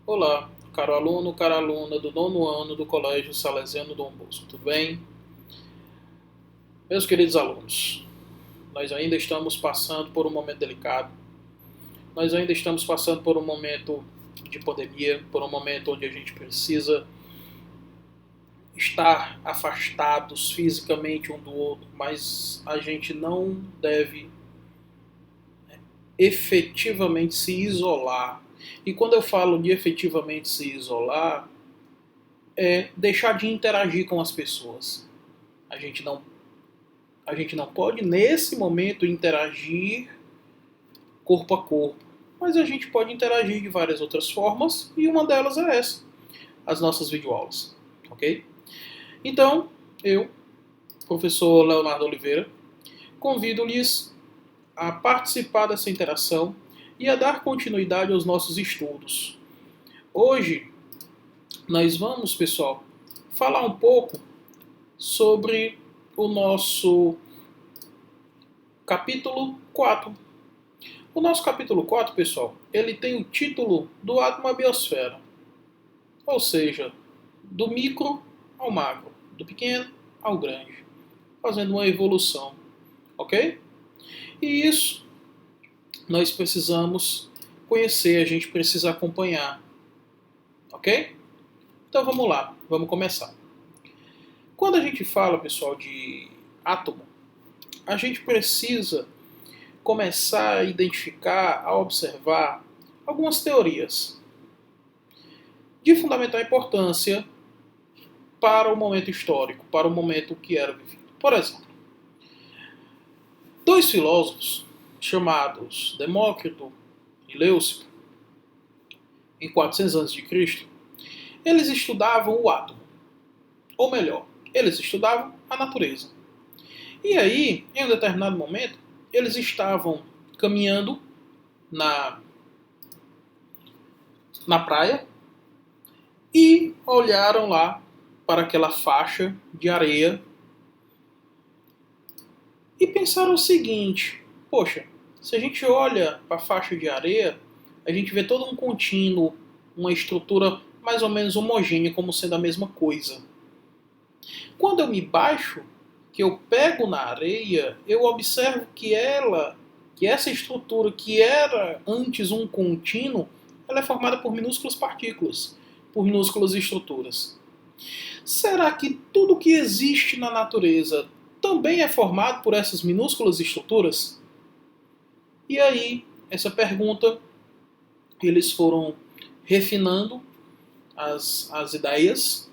Olá, caro aluno, cara aluna do nono ano do Colégio Salesiano Dom Bosco, tudo bem? Meus queridos alunos, nós ainda estamos passando por um momento delicado, nós ainda estamos passando por um momento de pandemia, por um momento onde a gente precisa estar afastados fisicamente um do outro, mas a gente não deve efetivamente se isolar. E quando eu falo de efetivamente se isolar, é deixar de interagir com as pessoas. A gente não, a gente não pode, nesse momento, interagir corpo a corpo. Mas a gente pode interagir de várias outras formas e uma delas é essa, as nossas videoaulas. Ok? Então, eu, professor Leonardo Oliveira, convido-lhes a participar dessa interação e a dar continuidade aos nossos estudos. Hoje, nós vamos, pessoal, falar um pouco sobre o nosso capítulo 4. O nosso capítulo 4, pessoal, ele tem o título do átomo à biosfera. Ou seja, do micro ao macro, do pequeno ao grande, fazendo uma evolução, ok? E isso nós precisamos conhecer, a gente precisa acompanhar, ok? Então vamos lá, vamos começar. Quando a gente fala, pessoal, de átomo, a gente precisa começar a identificar, a observar algumas teorias de fundamental importância para o momento histórico, para o momento que era vivido. Por exemplo, dois filósofos chamados Demócrito e Leucipo, em 400 a.C., eles estudavam o átomo. Ou melhor, eles estudavam a natureza. E aí, em um determinado momento, eles estavam caminhando na, na praia e olharam lá para aquela faixa de areia e pensaram o seguinte: poxa, se a gente olha para a faixa de areia, a gente vê todo um contínuo, uma estrutura mais ou menos homogênea, como sendo a mesma coisa. Quando eu me baixo, que eu pego na areia, eu observo que essa estrutura que era antes um contínuo, ela é formada por minúsculas partículas, por minúsculas estruturas. Será que tudo que existe na natureza também é formado por essas minúsculas estruturas? E aí, essa pergunta, eles foram refinando as ideias,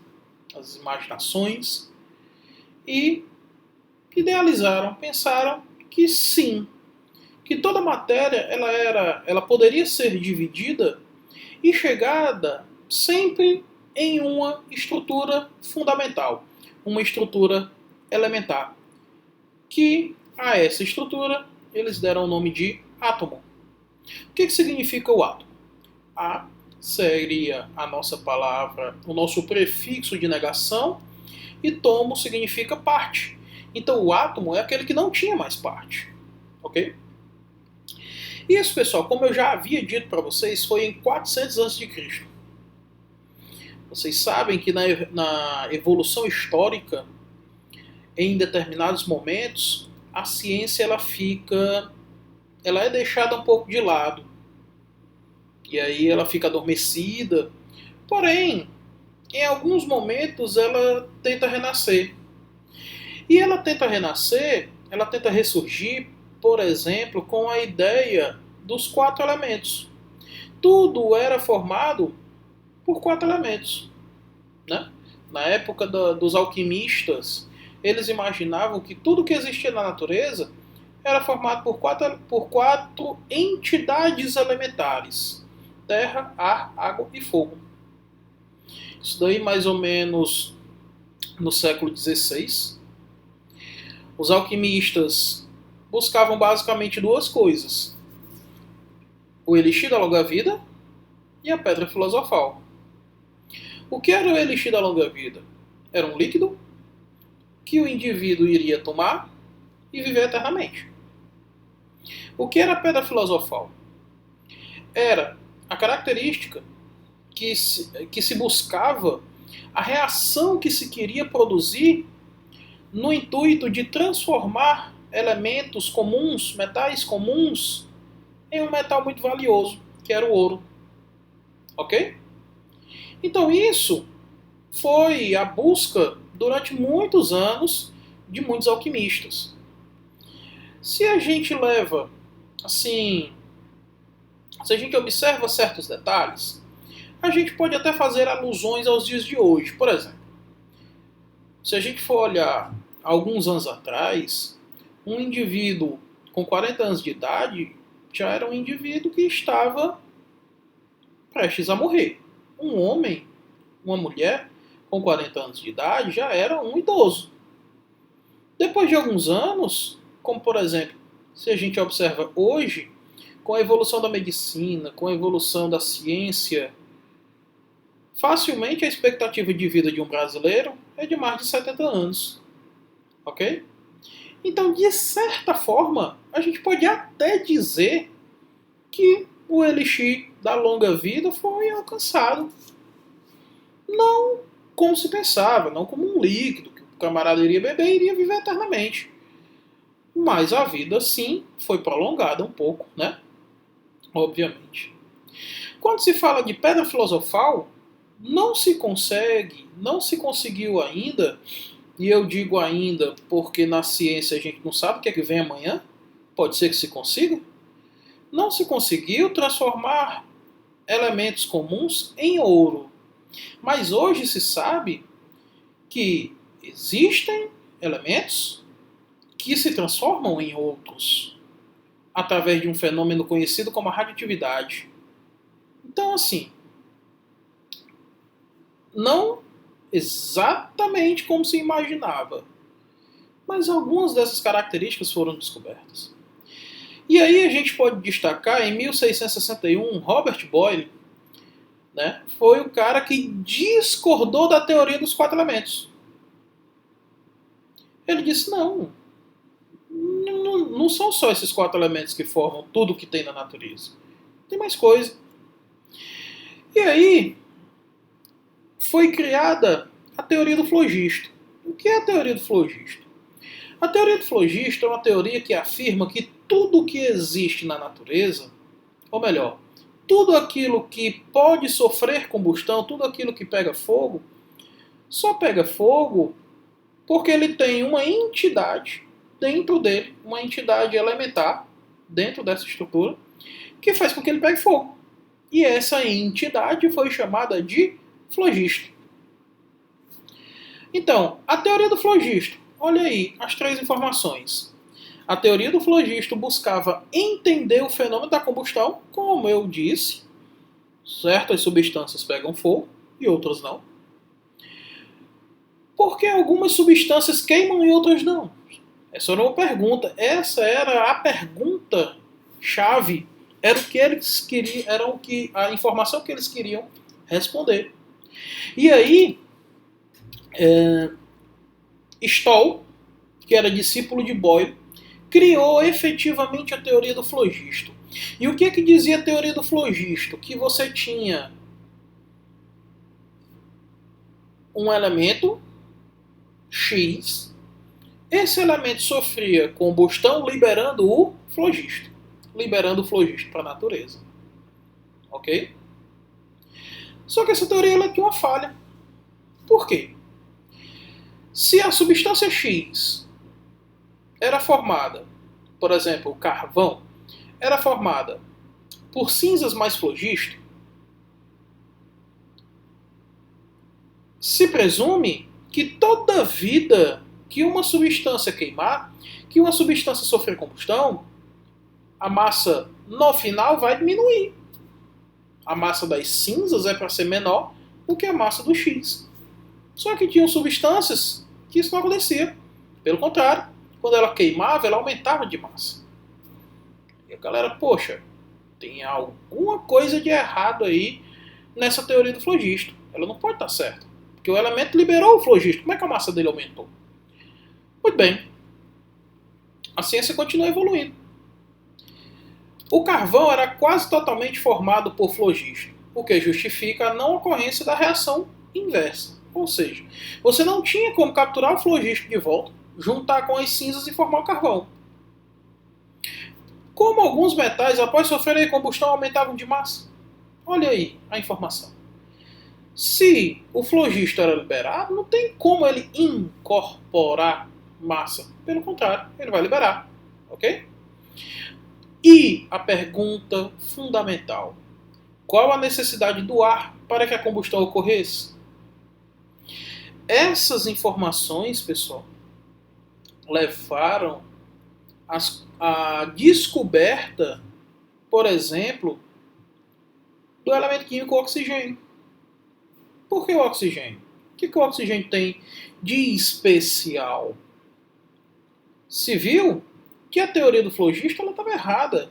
as imaginações, e idealizaram, pensaram que sim, que toda matéria ela poderia ser dividida e chegada sempre em uma estrutura fundamental, uma estrutura elementar, que a essa estrutura eles deram o nome de átomo. O que significa o átomo? A seria a nossa palavra, o nosso prefixo de negação, e tomo significa parte. Então o átomo é aquele que não tinha mais parte, ok? Isso, pessoal, como eu já havia dito para vocês, foi em 400 a.C. Vocês sabem que na evolução histórica, em determinados momentos, a ciência ela é deixada um pouco de lado. E aí ela fica adormecida. Porém, em alguns momentos ela tenta renascer. E ela tenta renascer, ela tenta ressurgir, por exemplo, com a ideia dos quatro elementos. Tudo era formado por quatro elementos. Né? Na época dos alquimistas, eles imaginavam que tudo que existia na natureza era formado por quatro entidades elementares: terra, ar, água e fogo. Isso daí mais ou menos no século XVI. Os alquimistas buscavam basicamente duas coisas: o elixir da longa vida e a pedra filosofal. O que era o elixir da longa vida? Era um líquido que o indivíduo iria tomar e viver eternamente. O que era a pedra filosofal? Era a característica que se buscava, a reação que se queria produzir no intuito de transformar elementos comuns, metais comuns, em um metal muito valioso, que era o ouro. Ok? Então isso foi a busca durante muitos anos de muitos alquimistas. Se a gente leva, assim, se a gente observa certos detalhes, a gente pode até fazer alusões aos dias de hoje. Por exemplo, se a gente for olhar alguns anos atrás, um indivíduo com 40 anos de idade já era um indivíduo que estava prestes a morrer. Um homem, uma mulher com 40 anos de idade já era um idoso. Depois de alguns anos, como por exemplo, se a gente observa hoje, com a evolução da medicina, com a evolução da ciência, facilmente a expectativa de vida de um brasileiro é de mais de 70 anos. Ok? Então, de certa forma, a gente pode até dizer que o elixir da longa vida foi alcançado. Não como se pensava, não como um líquido que o camarada iria beber e iria viver eternamente. Mas a vida, sim, foi prolongada um pouco, né? Obviamente. Quando se fala de pedra filosofal, não se consegue, não se conseguiu ainda, e eu digo ainda porque na ciência a gente não sabe o que é que vem amanhã, pode ser que se consiga, não se conseguiu transformar elementos comuns em ouro. Mas hoje se sabe que existem elementos que se transformam em outros através de um fenômeno conhecido como a radioatividade. Então, assim, não exatamente como se imaginava, mas algumas dessas características foram descobertas. E aí a gente pode destacar, em 1661, Robert Boyle, né, foi o cara que discordou da teoria dos quatro elementos. Ele disse, não são só esses quatro elementos que formam tudo que tem na natureza. Tem mais coisa. E aí foi criada a teoria do flogisto. O que é a teoria do flogisto? A teoria do flogisto é uma teoria que afirma que tudo que existe na natureza, ou melhor, tudo aquilo que pode sofrer combustão, tudo aquilo que pega fogo, só pega fogo porque ele tem uma entidade dentro dele, uma entidade elementar dentro dessa estrutura, que faz com que ele pegue fogo. E essa entidade foi chamada de flogisto. Então, a teoria do flogisto, olha aí as três informações. A teoria do flogisto buscava entender o fenômeno da combustão, como eu disse, certas substâncias pegam fogo e outras não. Por que algumas substâncias queimam e outras não? Essa era uma pergunta. Essa era a pergunta chave. Era o que eles queriam, a informação que eles queriam responder. E aí, Stoll, que era discípulo de Boyle, criou efetivamente a teoria do flogisto. E o que dizia a teoria do flogisto? Que você tinha um elemento X, esse elemento sofria combustão liberando o flogisto para a natureza. Ok? Só que essa teoria ela tinha uma falha. Por quê? Se a substância X era formada, por exemplo, o carvão, era formada por cinzas mais flogisto, se presume que toda vida que uma substância queimar, que uma substância sofrer combustão, a massa no final vai diminuir. A massa das cinzas é para ser menor do que a massa do X. Só que tinham substâncias que isso não acontecia. Pelo contrário, quando ela queimava, ela aumentava de massa. E a galera, poxa, tem alguma coisa de errado aí nessa teoria do flogisto. Ela não pode estar certa. Porque o elemento liberou o flogisto. Como é que a massa dele aumentou? Muito bem. A ciência continua evoluindo. O carvão era quase totalmente formado por flogisto. o que justifica a não ocorrência da reação inversa. Ou seja, você não tinha como capturar o flogístico de volta, juntar com as cinzas e formar o carvão. Como alguns metais, após sofrerem combustão, aumentavam de massa. Olha aí a informação. Se o flogisto era liberado, não tem como ele incorporar massa. Pelo contrário, ele vai liberar. Ok? E a pergunta fundamental: qual a necessidade do ar para que a combustão ocorresse? Essas informações, pessoal, levaram à descoberta, por exemplo, do elemento químico oxigênio. Por que o oxigênio? O que o oxigênio tem de especial? Se viu que a teoria do flogista estava errada.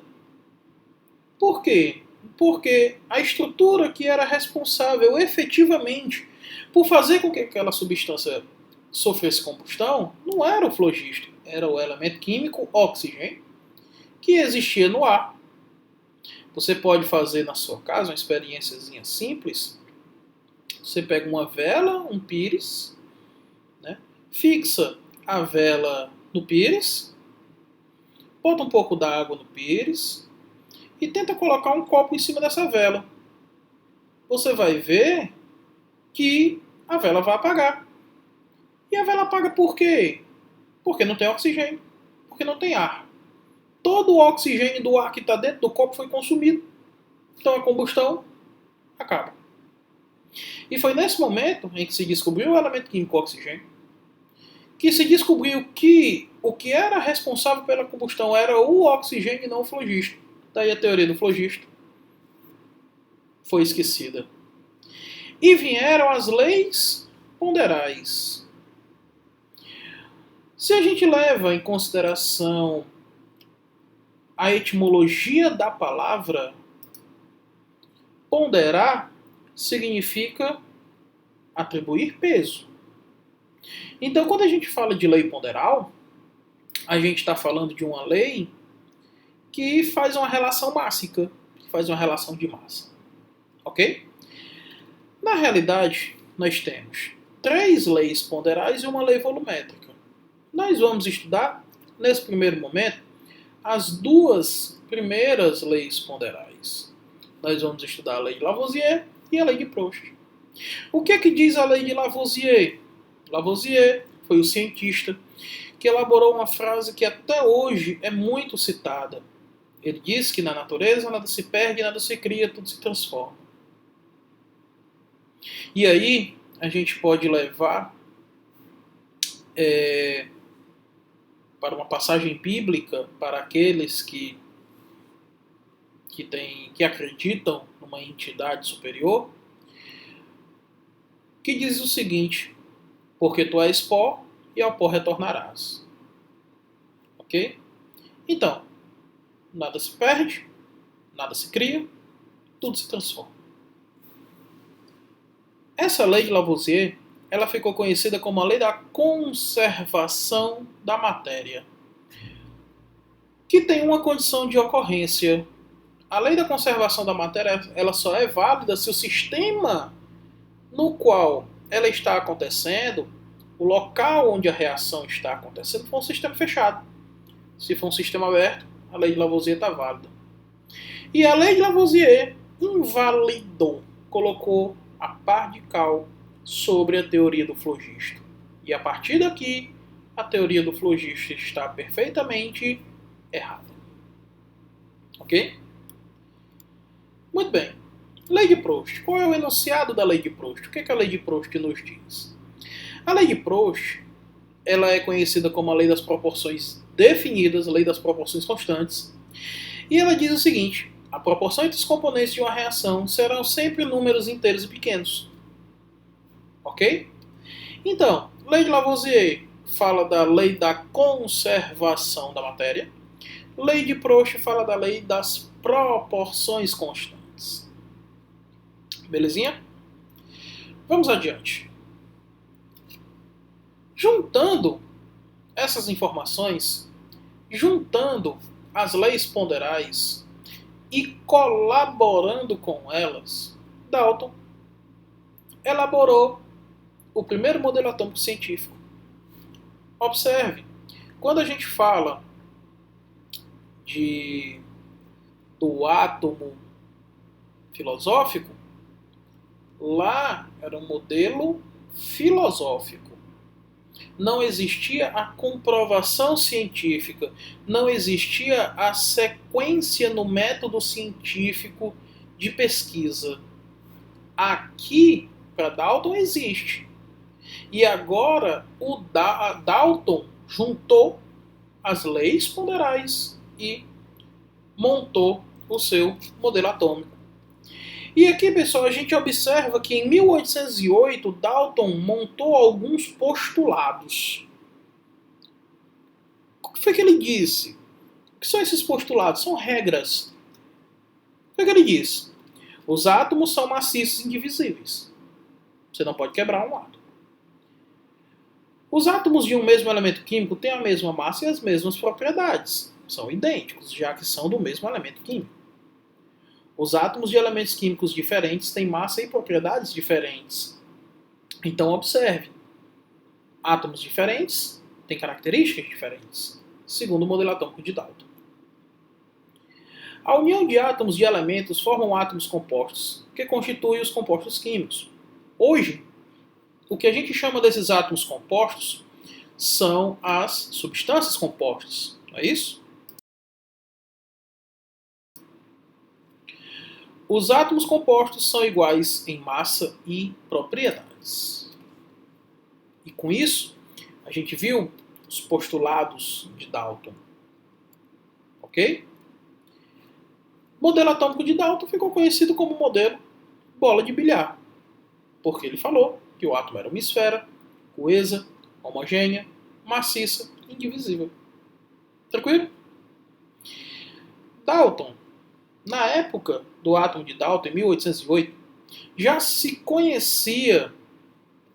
Por quê? Porque a estrutura que era responsável efetivamente por fazer com que aquela substância sofresse combustão não era o flogisto, era o elemento químico oxigênio que existia no ar. Você pode fazer na sua casa uma experiênciazinha simples. Você pega uma vela, um pires, né? Fixa a vela no pires, bota um pouco d'água no pires e tenta colocar um copo em cima dessa vela. Você vai ver que a vela vai apagar. E a vela apaga por quê? Porque não tem oxigênio, porque não tem ar. Todo o oxigênio do ar que está dentro do copo foi consumido. Então a combustão acaba. E foi nesse momento em que se descobriu o elemento químico oxigênio, que se descobriu que o que era responsável pela combustão era o oxigênio e não o flogisto. Daí a teoria do flogisto foi esquecida. E vieram as leis ponderais. Se a gente leva em consideração a etimologia da palavra, ponderar significa atribuir peso. Então, quando a gente fala de lei ponderal, a gente está falando de uma lei que faz uma relação mássica, que faz uma relação de massa. Ok? Na realidade, nós temos 3 leis ponderais e uma lei volumétrica. Nós vamos estudar, nesse primeiro momento, as 2 primeiras leis ponderais. Nós vamos estudar a lei de Lavoisier e a lei de Proust. O que é que diz a lei de Lavoisier? Lavoisier foi o cientista que elaborou uma frase que até hoje é muito citada. Ele diz que na natureza nada se perde, nada se cria, tudo se transforma. E aí a gente pode levar para uma passagem bíblica para aqueles que acreditam numa entidade superior, que diz o seguinte: porque tu és pó e ao pó retornarás. Ok? Então, nada se perde, nada se cria, tudo se transforma. Essa lei de Lavoisier, ela ficou conhecida como a lei da conservação da matéria, que tem uma condição de ocorrência. A lei da conservação da matéria, ela só é válida se o sistema no qual ela está acontecendo, o local onde a reação está acontecendo, for um sistema fechado. Se for um sistema aberto, a lei de Lavoisier está válida. E a lei de Lavoisier invalidou, colocou a par de cal sobre a teoria do flogisto. E a partir daqui, a teoria do flogisto está perfeitamente errada. Ok? Muito bem. Lei de Proust. Qual é o enunciado da lei de Proust? O que a lei de Proust nos diz? A lei de Proust, ela é conhecida como a lei das proporções definidas, a lei das proporções constantes. E ela diz o seguinte: a proporção entre os componentes de uma reação serão sempre números inteiros e pequenos. Ok? Então, lei de Lavoisier fala da lei da conservação da matéria. Lei de Proust fala da lei das proporções constantes. Belezinha? Vamos adiante. Juntando essas informações, juntando as leis ponderais e colaborando com elas, Dalton elaborou o primeiro modelo atômico científico. Observe, quando a gente fala do átomo filosófico, lá era um modelo filosófico. Não existia a comprovação científica, não existia a sequência no método científico de pesquisa. Aqui, para Dalton, existe. E agora o Dalton juntou as leis ponderais e montou o seu modelo atômico. E aqui, pessoal, a gente observa que em 1808 Dalton montou alguns postulados. O que foi que ele disse? O que são esses postulados? São regras. O que foi que ele disse? Os átomos são maciços e indivisíveis. Você não pode quebrar um átomo. Os átomos de um mesmo elemento químico têm a mesma massa e as mesmas propriedades. São idênticos, já que são do mesmo elemento químico. Os átomos de elementos químicos diferentes têm massa e propriedades diferentes. Então, observe. Átomos diferentes têm características diferentes, segundo o modelo atômico de Dalton. A união de átomos de elementos formam átomos compostos, que constituem os compostos químicos. Hoje, o que a gente chama desses átomos compostos são as substâncias compostas, não é isso? Os átomos compostos são iguais em massa e propriedades. E com isso, a gente viu os postulados de Dalton. Ok? O modelo atômico de Dalton ficou conhecido como modelo bola de bilhar, porque ele falou que o átomo era uma esfera, coesa, homogênea, maciça e indivisível. Tranquilo? Dalton, na época do átomo de Dalton, em 1808, já se conhecia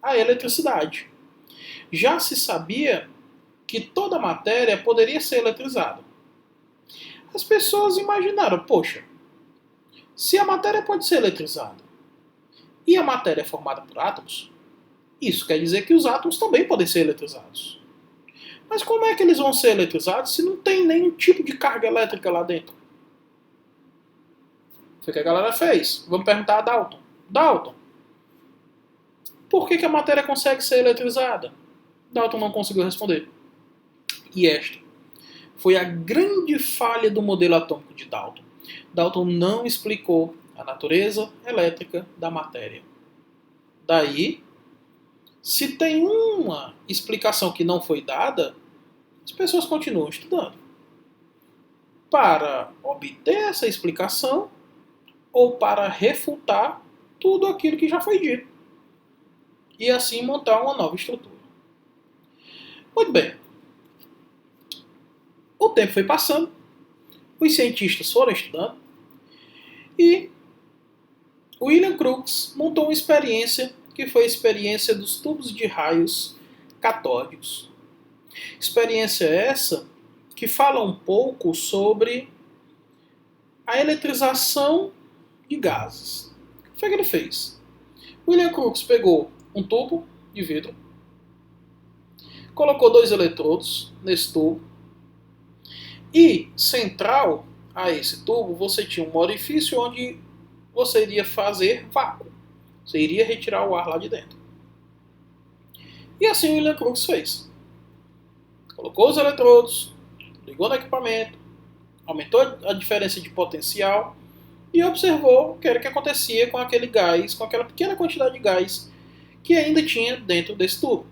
a eletricidade. Já se sabia que toda matéria poderia ser eletrizada. As pessoas imaginaram, poxa, se a matéria pode ser eletrizada e a matéria é formada por átomos, isso quer dizer que os átomos também podem ser eletrizados. Mas como é que eles vão ser eletrizados se não tem nenhum tipo de carga elétrica lá dentro? Foi o que a galera fez. Vamos perguntar a Dalton. Dalton, por que a matéria consegue ser eletrizada? Dalton não conseguiu responder. E esta foi a grande falha do modelo atômico de Dalton. Dalton não explicou a natureza elétrica da matéria. Daí, se tem uma explicação que não foi dada, as pessoas continuam estudando. Para obter essa explicação ou para refutar tudo aquilo que já foi dito. E assim montar uma nova estrutura. Muito bem. O tempo foi passando, os cientistas foram estudando e William Crookes montou uma experiência que foi a experiência dos tubos de raios catódicos. Experiência essa que fala um pouco sobre a eletrização de gases. O que foi que ele fez? William Crookes pegou um tubo de vidro, colocou 2 eletrodos nesse tubo e central a esse tubo você tinha um orifício onde você iria fazer vácuo. Você iria retirar o ar lá de dentro. E assim o William Crookes fez. Colocou os eletrodos, ligou no equipamento, aumentou a diferença de potencial e observou o que era que acontecia com aquele gás, com aquela pequena quantidade de gás que ainda tinha dentro desse tubo.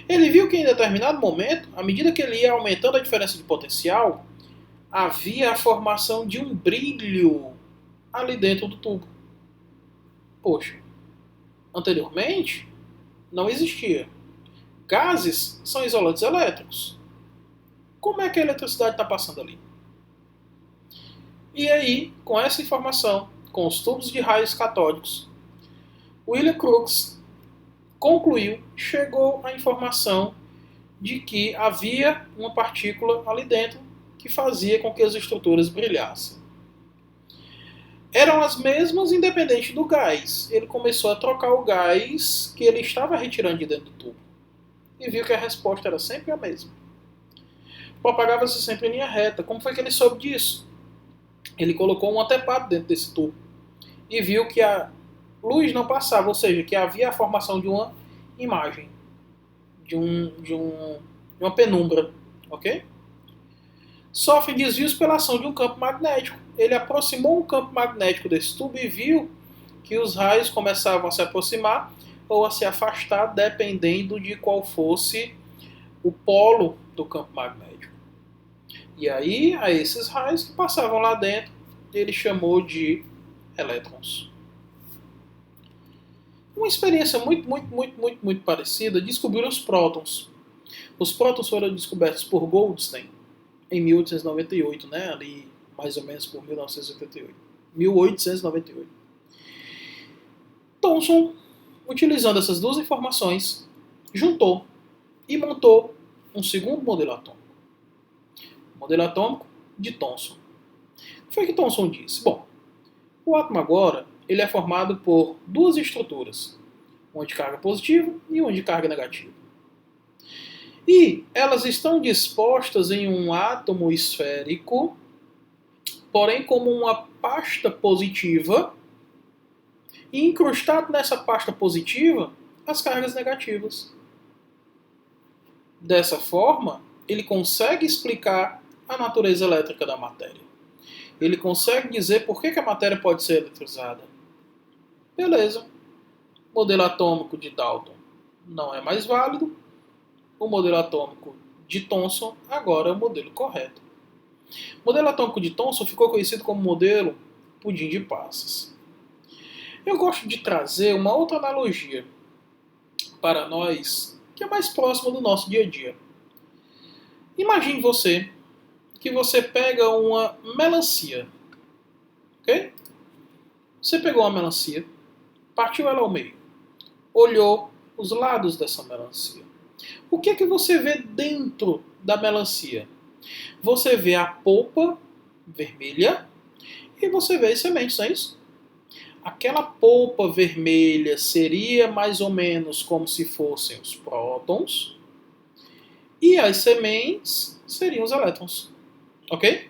Ele viu que em determinado momento, à medida que ele ia aumentando a diferença de potencial, havia a formação de um brilho ali dentro do tubo. Poxa, anteriormente não existia. Gases são isolantes elétricos. Como é que a eletricidade está passando ali? E aí, com essa informação, com os tubos de raios catódicos, William Crookes concluiu, chegou à informação de que havia uma partícula ali dentro que fazia com que as estruturas brilhassem. eram as mesmas independente do gás. Ele começou a trocar o gás que ele estava retirando de dentro do tubo. E viu que a resposta era sempre a mesma. Propagava-se sempre em linha reta. Como foi que ele soube disso? Ele colocou um anteparo dentro desse tubo. E viu que a luz não passava, ou seja, que havia a formação de uma imagem. De uma penumbra. Ok? Sofre desvios pela ação de um campo magnético. Ele aproximou um campo magnético desse tubo e viu que os raios começavam a se aproximar ou a se afastar, dependendo de qual fosse o polo do campo magnético. E aí, a esses raios que passavam lá dentro, ele chamou de elétrons. Uma experiência muito parecida descobriram os prótons. Os prótons foram descobertos por Goldstein em 1898, né? Ali mais ou menos por 1988. 1898. Thomson, utilizando essas duas informações, juntou e montou um segundo modelo atômico. O modelo atômico de Thomson. O que foi que Thomson disse? Bom, o átomo agora ele é formado por duas estruturas, uma de carga positiva e uma de carga negativa. E elas estão dispostas em um átomo esférico, porém como uma pasta positiva, e incrustado nessa pasta positiva as cargas negativas. Dessa forma, ele consegue explicar a natureza elétrica da matéria. Ele consegue dizer por que a matéria pode ser eletrizada. Beleza. O modelo atômico de Dalton não é mais válido. O modelo atômico de Thomson agora é o modelo correto. O modelo atômico de Thomson ficou conhecido como modelo pudim de passas. Eu gosto de trazer uma outra analogia para nós que é mais próxima do nosso dia a dia. Imagine que você pega uma melancia, ok? Você pegou uma melancia, partiu ela ao meio, olhou os lados dessa melancia. O que é que você vê dentro da melancia? Você vê a polpa vermelha e você vê as sementes, não é isso? Aquela polpa vermelha seria mais ou menos como se fossem os prótons e as sementes seriam os elétrons, ok?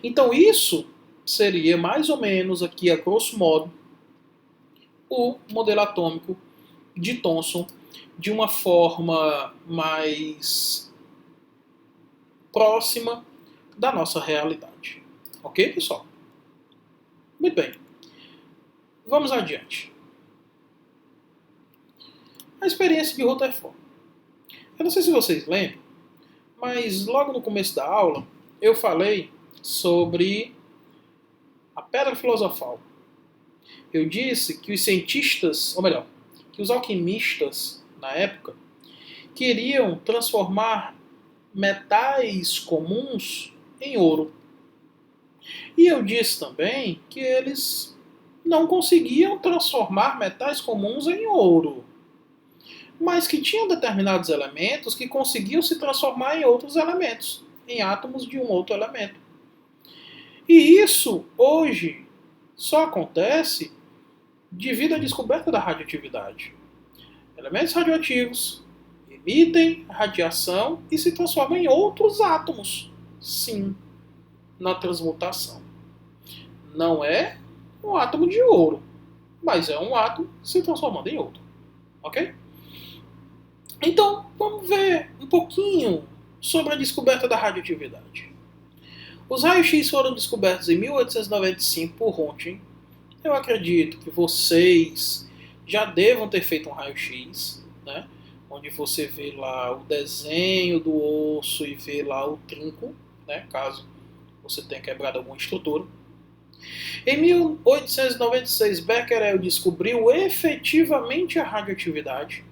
Então isso seria mais ou menos aqui a grosso modo o modelo atômico de Thomson de uma forma mais próxima da nossa realidade. Ok, pessoal? Muito bem. Vamos adiante. A experiência de Rutherford. Eu não sei se vocês lembram, mas logo no começo da aula eu falei sobre a pedra filosofal. Eu disse que os cientistas, ou melhor, que os alquimistas na época queriam transformar metais comuns em ouro. E eu disse também que eles não conseguiam transformar metais comuns em ouro, mas que tinham determinados elementos que conseguiam se transformar em outros elementos, em átomos de um outro elemento. E isso, hoje, só acontece devido à descoberta da radioatividade. Elementos radioativos emitem radiação e se transformam em outros átomos. Sim, na transmutação. Não é um átomo de ouro, mas é um átomo se transformando em outro. Ok? Então, vamos ver um pouquinho sobre a descoberta da radioatividade. Os raios-x foram descobertos em 1895 por Röntgen. Eu acredito que vocês já devam ter feito um raio-x, né? Onde você vê lá o desenho do osso e vê lá o trinco, né? Caso você tenha quebrado alguma estrutura. Em 1896, Becquerel descobriu efetivamente a radioatividade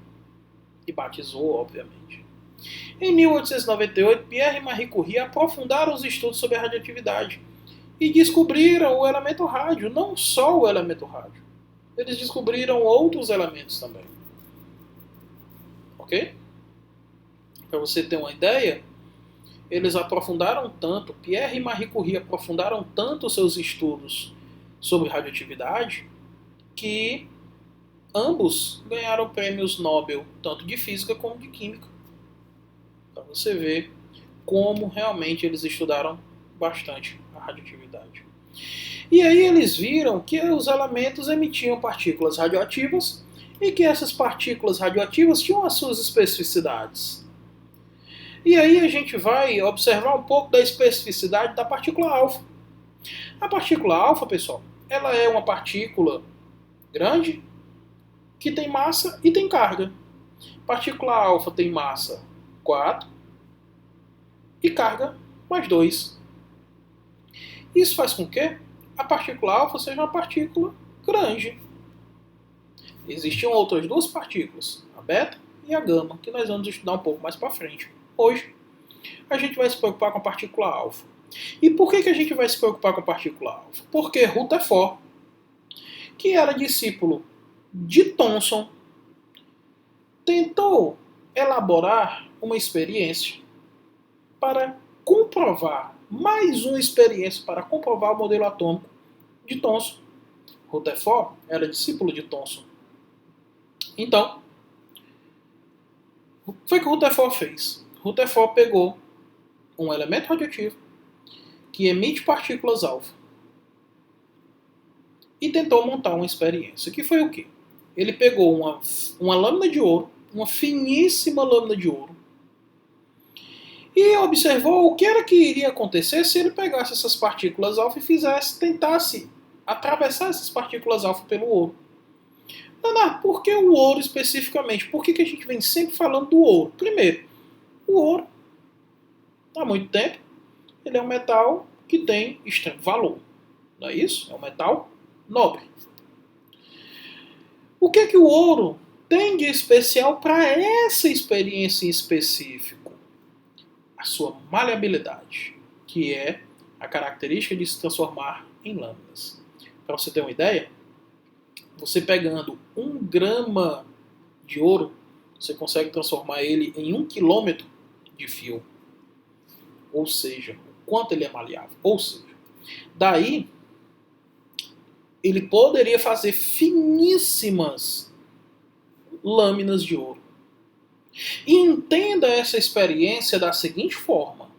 e batizou, obviamente. Em 1898, Pierre e Marie Curie aprofundaram os estudos sobre a radioatividade e descobriram o elemento rádio, não só o elemento rádio. Eles descobriram outros elementos também. Ok? Para você ter uma ideia, eles aprofundaram tanto, Pierre e Marie Curie aprofundaram tanto os seus estudos sobre radioatividade que ambos ganharam prêmios Nobel, tanto de física como de química. Para você ver como realmente eles estudaram bastante a radioatividade. E aí eles viram que os elementos emitiam partículas radioativas e que essas partículas radioativas tinham as suas especificidades. E aí a gente vai observar um pouco da especificidade da partícula alfa. A partícula alfa, pessoal, ela é uma partícula grande que tem massa e tem carga. A partícula alfa tem massa 4 e carga mais 2. Isso faz com que a partícula alfa seja uma partícula grande. Existiam outras duas partículas, a beta e a gama, que nós vamos estudar um pouco mais para frente. Hoje, a gente vai se preocupar com a partícula alfa. E por que a gente vai se preocupar com a partícula alfa? Porque Rutherford, que era discípulo de Thomson, tentou elaborar uma experiência para comprovar, mais uma experiência para comprovar o modelo atômico de Thomson. Rutherford era discípulo de Thomson. Então, o que foi que Rutherford fez? Rutherford pegou um elemento radioativo que emite partículas alfa e tentou montar uma experiência. Que foi o quê? Ele pegou uma lâmina de ouro, uma finíssima lâmina de ouro, e observou o que era que iria acontecer se ele pegasse essas partículas alfa e tentasse atravessar essas partículas alfa pelo ouro. Naná, por que o ouro especificamente? Por que a gente vem sempre falando do ouro? Primeiro, o ouro, há muito tempo, ele é um metal que tem extremo valor. Não é isso? É um metal nobre. O que o ouro tem de especial para essa experiência em específico? A sua maleabilidade, que é a característica de se transformar em lâminas. Para você ter uma ideia, você pegando 1 grama de ouro, você consegue transformar ele em 1 quilômetro de fio. Ou seja, o quanto ele é maleável. Ou seja, daí ele poderia fazer finíssimas lâminas de ouro. E entenda essa experiência da seguinte forma.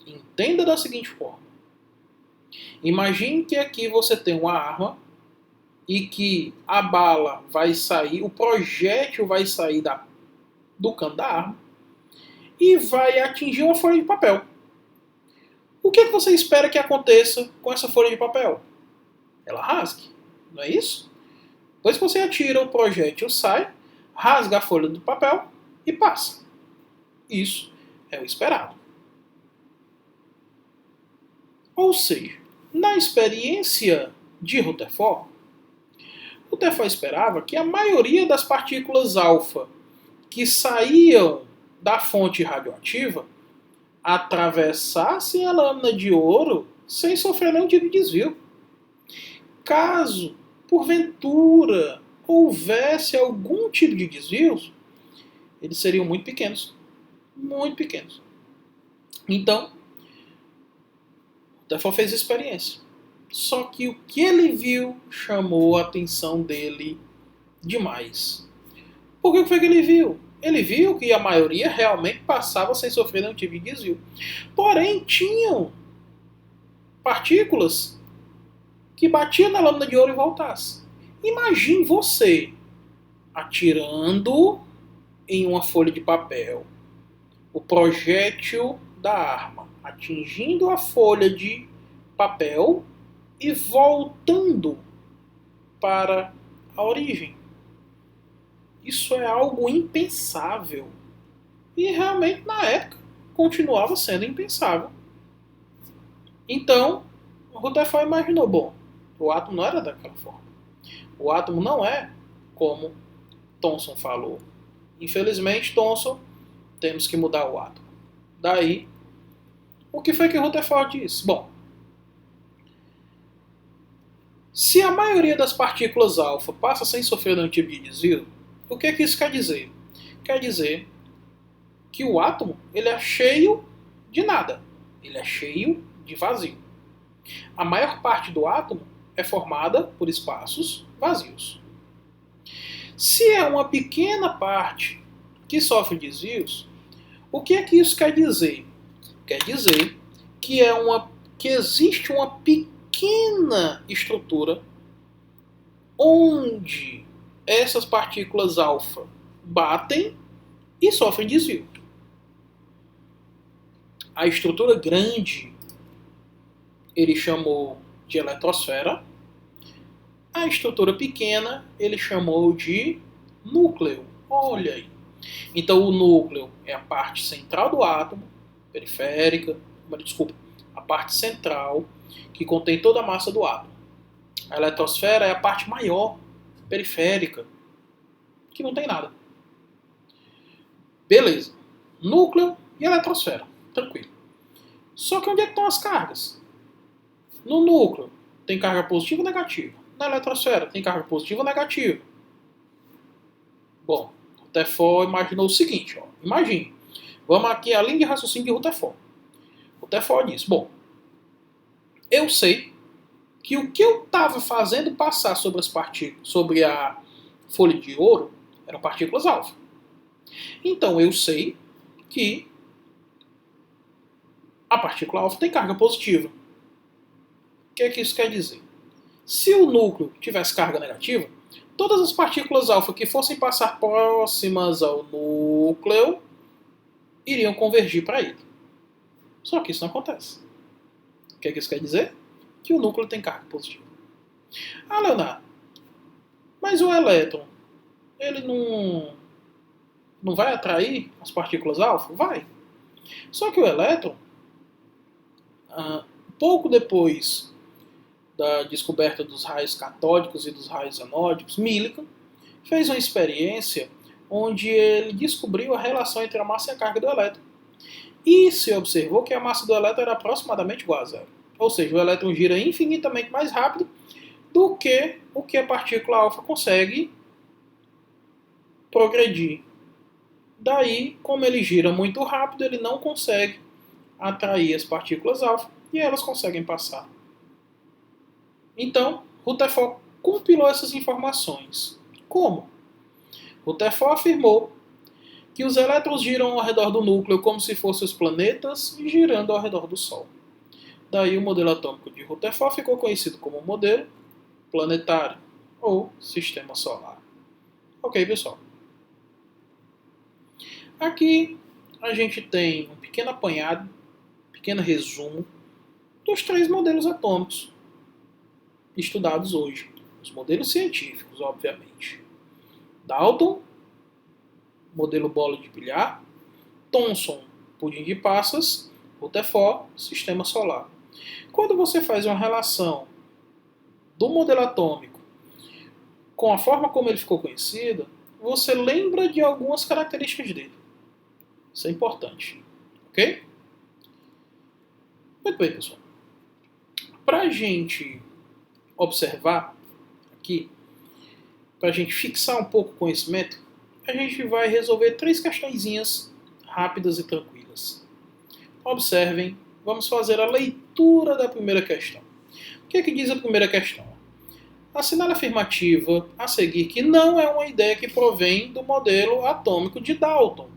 Entenda da seguinte forma. Imagine que aqui você tem uma arma e que a bala vai sair, o projétil vai sair do cano da arma e vai atingir uma folha de papel. O que você espera que aconteça com essa folha de papel? Ela rasgue, não é isso? Depois que você atira, o projétil sai, rasga a folha do papel e passa. Isso é o esperado. Ou seja, na experiência de Rutherford, Rutherford esperava que a maioria das partículas alfa que saíam da fonte radioativa atravessassem a lâmina de ouro sem sofrer nenhum tipo de desvio. Caso, porventura, houvesse algum tipo de desvios, eles seriam muito pequenos. Muito pequenos. Então, Rutherford fez a experiência. Só que o que ele viu chamou a atenção dele demais. Por que foi que ele viu? Ele viu que a maioria realmente passava sem sofrer nenhum tipo de desvio. Porém, tinham partículas que batiam na lâmina de ouro e voltassem. Imagine você atirando em uma folha de papel o projétil da arma, atingindo a folha de papel e voltando para a origem. Isso é algo impensável. E realmente, na época, continuava sendo impensável. Então, Rutherford imaginou, bom, o átomo não era daquela forma. O átomo não é como Thomson falou. Infelizmente, Thomson, temos que mudar o átomo. Daí, o que foi que Rutherford disse? Bom, se a maioria das partículas alfa passa sem sofrer nenhum tipo de desvio, o que isso quer dizer? Quer dizer que o átomo ele é cheio de nada. Ele é cheio de vazio. A maior parte do átomo é formada por espaços vazios. Se é uma pequena parte que sofre desvios, o que é que isso quer dizer? Quer dizer que, que existe uma pequena estrutura onde essas partículas alfa batem e sofrem desvio. A estrutura grande ele chamou de eletrosfera. A estrutura pequena ele chamou de núcleo. Olha aí. Então o núcleo é a parte central do átomo, periférica, desculpa, a parte central que contém toda a massa do átomo. A eletrosfera é a parte maior, periférica, que não tem nada. Beleza. Núcleo e eletrosfera. Tranquilo. Só que onde é que estão as cargas? No núcleo tem carga positiva ou negativa. Na eletrosfera tem carga positiva ou negativa. Bom, Rutherford imaginou o seguinte. Ó. Imagine. Vamos aqui a linha de raciocínio de Rutherford. Rutherford diz, bom, eu sei que o que eu estava fazendo passar sobre as partículas, sobre a folha de ouro, eram partículas alfa. Então eu sei que a partícula alfa tem carga positiva. O que é que isso quer dizer? Se o núcleo tivesse carga negativa, todas as partículas alfa que fossem passar próximas ao núcleo iriam convergir para ele. Só que isso não acontece. O que é que isso quer dizer? Que o núcleo tem carga positiva. Ah, Leonardo, mas o elétron, ele não vai atrair as partículas alfa? Vai. Só que o elétron, pouco depois da descoberta dos raios catódicos e dos raios anódicos, Millikan fez uma experiência onde ele descobriu a relação entre a massa e a carga do elétron. E se observou que a massa do elétron era aproximadamente igual a zero. Ou seja, o elétron gira infinitamente mais rápido do que o que a partícula alfa consegue progredir. Daí, como ele gira muito rápido, ele não consegue atrair as partículas alfa e elas conseguem passar. Então, Rutherford compilou essas informações. Como? Rutherford afirmou que os elétrons giram ao redor do núcleo como se fossem os planetas girando ao redor do Sol. Daí o modelo atômico de Rutherford ficou conhecido como modelo planetário ou sistema solar. Ok, pessoal? Aqui a gente tem um pequeno apanhado, um pequeno resumo dos 3 modelos atômicos estudados hoje. Os modelos científicos, obviamente. Dalton, modelo bola de bilhar. Thomson, pudim de passas. Rutherford, sistema solar. Quando você faz uma relação do modelo atômico com a forma como ele ficou conhecido, você lembra de algumas características dele. Isso é importante. Ok? Muito bem, pessoal. Para a gente observar aqui, para a gente fixar um pouco o conhecimento, a gente vai resolver 3 questõezinhas rápidas e tranquilas. Observem, vamos fazer a leitura da primeira questão. O que é que diz a primeira questão? Assinale a afirmativa a seguir que não é uma ideia que provém do modelo atômico de Dalton.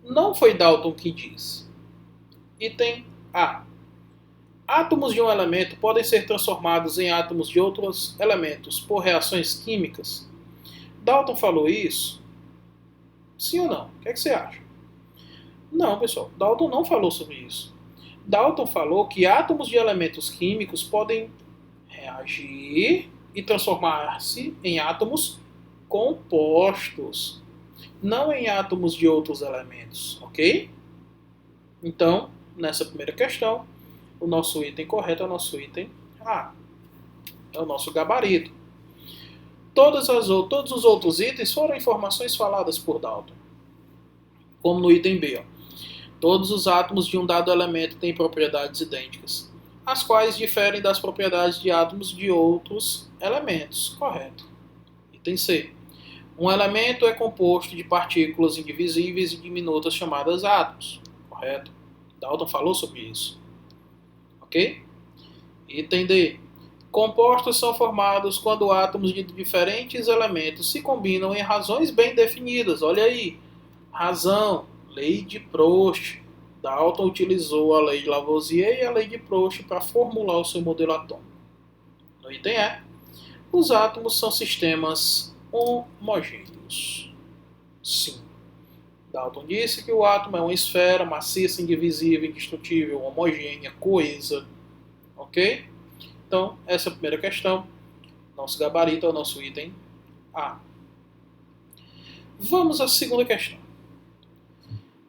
Não foi Dalton que diz. Item A. Átomos de um elemento podem ser transformados em átomos de outros elementos por reações químicas? Dalton falou isso? Sim ou não? O que é que você acha? Não, pessoal. Dalton não falou sobre isso. Dalton falou que átomos de elementos químicos podem reagir e transformar-se em átomos compostos, não em átomos de outros elementos, ok? Então, nessa primeira questão, o nosso item correto é o nosso item A. É o nosso gabarito. Todos os outros itens foram informações faladas por Dalton. Como no item B. Ó. Todos os átomos de um dado elemento têm propriedades idênticas, as quais diferem das propriedades de átomos de outros elementos. Correto. Item C. Um elemento é composto de partículas indivisíveis e diminutas chamadas átomos. Correto. Dalton falou sobre isso. Ok? Item D. Compostos são formados quando átomos de diferentes elementos se combinam em razões bem definidas. Olha aí, razão, lei de Proust. Dalton utilizou a lei de Lavoisier e a lei de Proust para formular o seu modelo atômico. No item E, os átomos são sistemas homogêneos. Sim. Dalton disse que o átomo é uma esfera maciça, indivisível, indestrutível, homogênea, coesa. Ok? Então, essa é a primeira questão. Nosso gabarito é o nosso item A. Vamos à segunda questão.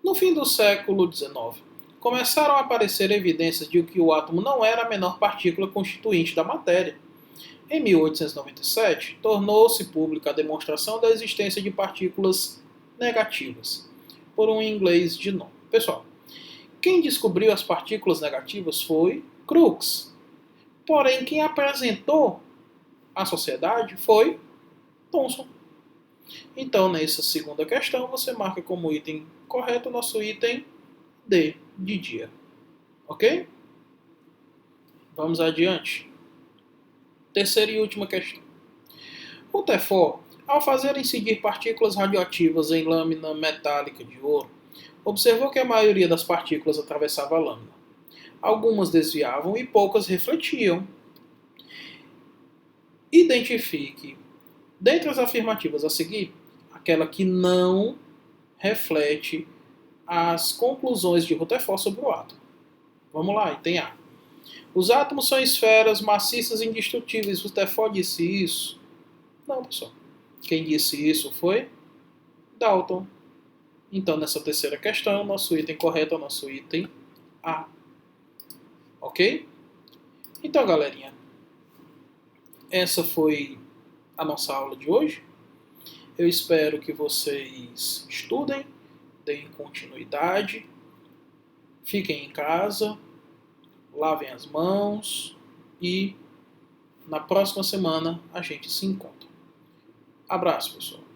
No fim do século XIX, começaram a aparecer evidências de que o átomo não era a menor partícula constituinte da matéria. Em 1897, tornou-se pública a demonstração da existência de partículas negativas, por um inglês de nome. Pessoal, quem descobriu as partículas negativas foi Crookes. Porém, quem apresentou à sociedade foi Thomson. Então, nessa segunda questão, você marca como item correto o nosso item D, de dia. Ok? Vamos adiante. Terceira e última questão. Rutherford, ao fazer incidir partículas radioativas em lâmina metálica de ouro, observou que a maioria das partículas atravessava a lâmina. Algumas desviavam e poucas refletiam. Identifique, dentre as afirmativas a seguir, aquela que não reflete as conclusões de Rutherford sobre o átomo. Vamos lá, item A. Os átomos são esferas maciças e indestrutíveis. Rutherford disse isso? Não, pessoal. Quem disse isso foi Dalton. Então, nessa terceira questão, nosso item correto é o nosso item A. Ok? Então, galerinha, essa foi a nossa aula de hoje. Eu espero que vocês estudem, deem continuidade, fiquem em casa, lavem as mãos e na próxima semana a gente se encontra. Abraço, pessoal.